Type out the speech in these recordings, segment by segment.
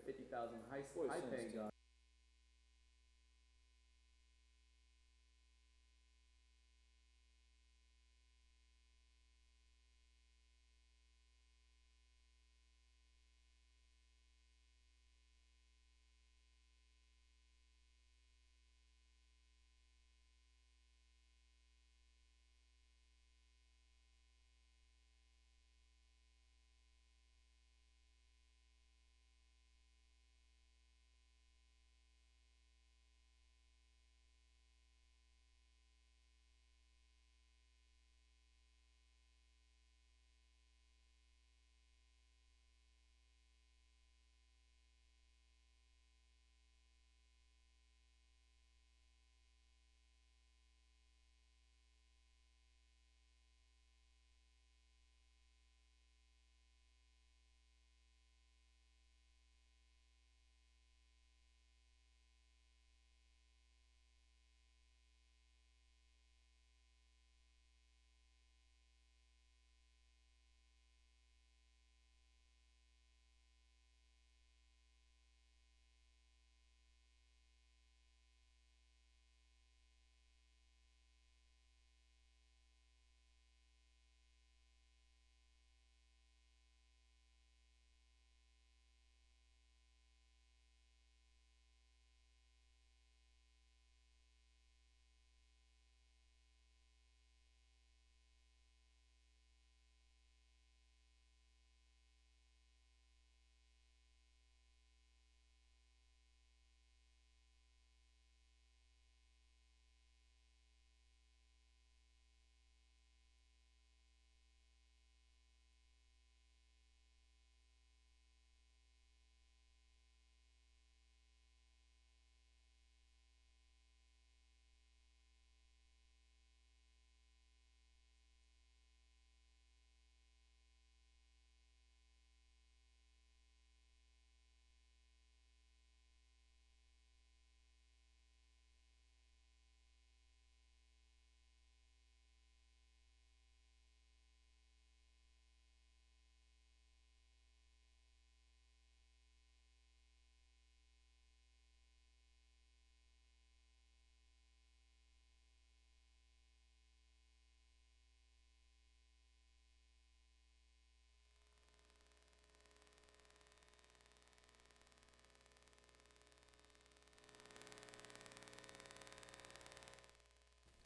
50,000 high-paying jobs.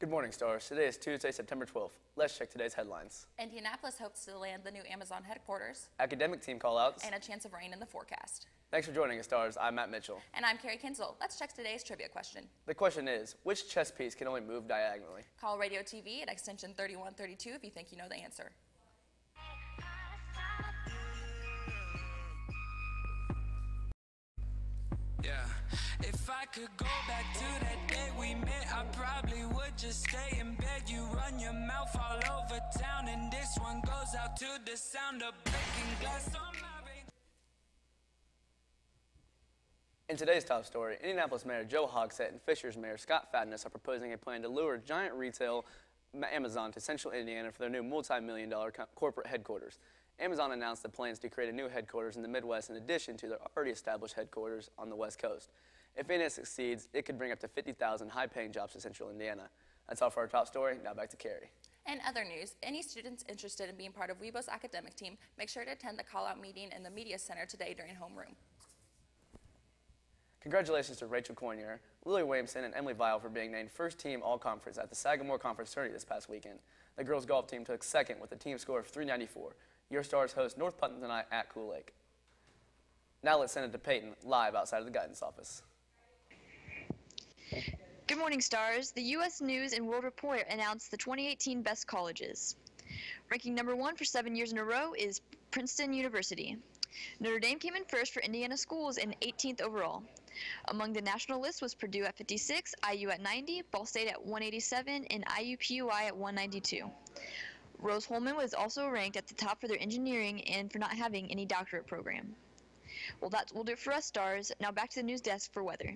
Good morning, Stars. Today is Tuesday, September 12th. Let's check today's headlines. Indianapolis hopes to land the new Amazon headquarters. Academic team callouts. And a chance of rain in the forecast. Thanks for joining us, Stars. I'm Matt Mitchell. And I'm Carrie Kinsel. Let's check today's trivia question. The question is, which chess piece can only move diagonally? Call Radio TV at extension 3132 if you think you know the answer. Yeah, if I could go back to that day we met, I probably would just stay in bed. You run your mouth all over town, and this one goes out to the sound of breaking glass on my ring. In today's top story, Indianapolis Mayor Joe Hogsett and Fishers Mayor Scott Fadness are proposing a plan to lure giant retail Amazon to central Indiana for their new multi-million-dollar corporate headquarters. Amazon announced the plans to create a new headquarters in the Midwest in addition to their already established headquarters on the West Coast. If it succeeds, it could bring up to 50,000 high-paying jobs to central Indiana. That's all for our top story. Now back to Carrie. In other news, any students interested in being part of WeBo's academic team, make sure to attend the call-out meeting in the Media Center today during homeroom. Congratulations to Rachel Coynier, Lily Williamson, and Emily Vile for being named first team all-conference at the Sagamore Conference Tourney this past weekend. The girls' golf team took second with a team score of 394. Your Stars host North Putnam tonight at Cool Lake. Now let's send it to Peyton, live outside of the guidance office. Good morning, Stars. The U.S. News and World Report announced the 2018 best colleges. Ranking number 1 for 7 years in a row is Princeton University. Notre Dame came in first for Indiana schools and 18th overall. Among the national list was Purdue at 56, IU at 90, Ball State at 187, and IUPUI at 192. Rose-Hulman was also ranked at the top for their engineering and for not having any doctorate program. Well, that will do it for us, Stars. Now back to the news desk for weather.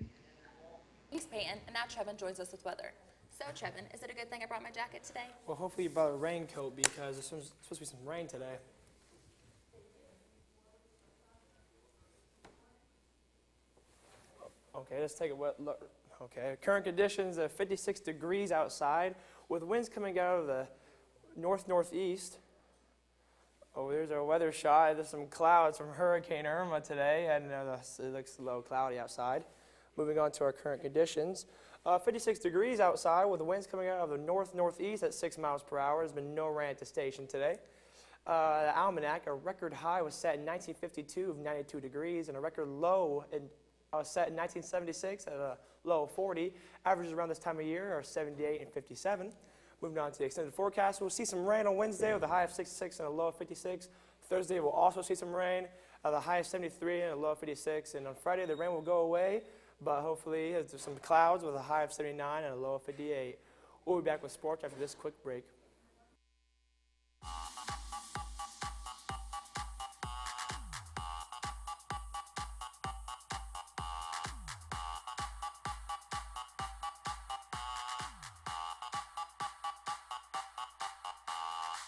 Thanks, Peyton. And now Trevin joins us with weather. So, Trevin, is it a good thing I brought my jacket today? Well, hopefully you brought a raincoat because there's supposed to be some rain today. Okay, let's take a look. Okay, current conditions are 56 degrees outside with winds coming out of the north-northeast. Oh, there's our weather shot. There's some clouds from Hurricane Irma today, and it looks a little cloudy outside. Moving on to our current conditions. 56 degrees outside with the winds coming out of the north-northeast at 6 miles per hour. There's been no rain at the station today. The almanac, a record high was set in 1952 of 92 degrees, and a record low set in 1976 at a low of 40. Averages around this time of year are 78 and 57. Moving on to the extended forecast, we'll see some rain on Wednesday with a high of 66 and a low of 56. Thursday, we'll also see some rain, the high of 73 and a low of 56. And on Friday, the rain will go away, but hopefully there's some clouds with a high of 79 and a low of 58. We'll be back with sports after this quick break.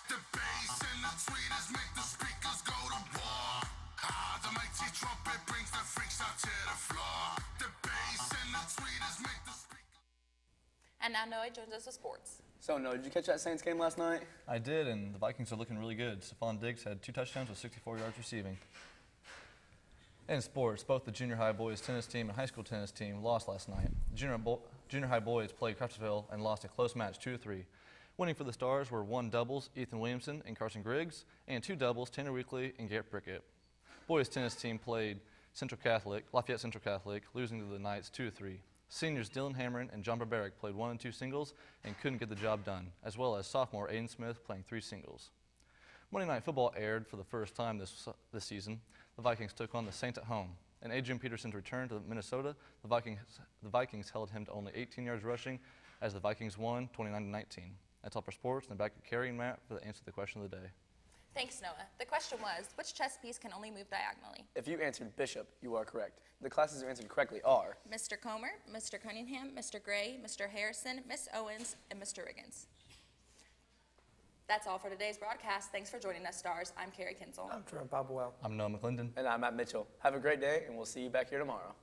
The bass and the tweeters make the speakers go to war. The mighty trumpet brings the freaks out to the floor. The bass and the tweeters make the speakers. And now Noah joins us with sports. So, Noah, did you catch that Saints game last night? I did, and the Vikings are looking really good. Stephon Diggs had 2 touchdowns with 64 yards receiving. In sports, both the junior high boys tennis team and high school tennis team lost last night. The junior high boys played Craftsville and lost a close match 2-3. Winning for the Stars were 1 doubles, Ethan Williamson and Carson Griggs, and 2 doubles, Tanner Weekly and Garrett Prickett. Boys tennis team played Lafayette Central Catholic, losing to the Knights 2-3. Seniors Dylan Hammerin and John Barbaric played 1 and 2 singles and couldn't get the job done, as well as sophomore Aiden Smith playing 3 singles. Monday Night Football aired for the first time this season. The Vikings took on the Saints at home. In Adrian Peterson's return to Minnesota, the Vikings held him to only 18 yards rushing as the Vikings won 29-19. That's all for sports, and back to Carrie and Matt for the answer to the question of the day. Thanks, Noah. The question was, which chess piece can only move diagonally? If you answered Bishop, you are correct. The classes who answered correctly are Mr. Comer, Mr. Cunningham, Mr. Gray, Mr. Harrison, Miss Owens, and Mr. Riggins. That's all for today's broadcast. Thanks for joining us, Stars. I'm Carrie Kinsel. I'm Jerome Popwell. I'm Noah McClendon. and I'm Matt Mitchell. Have a great day, and we'll see you back here tomorrow.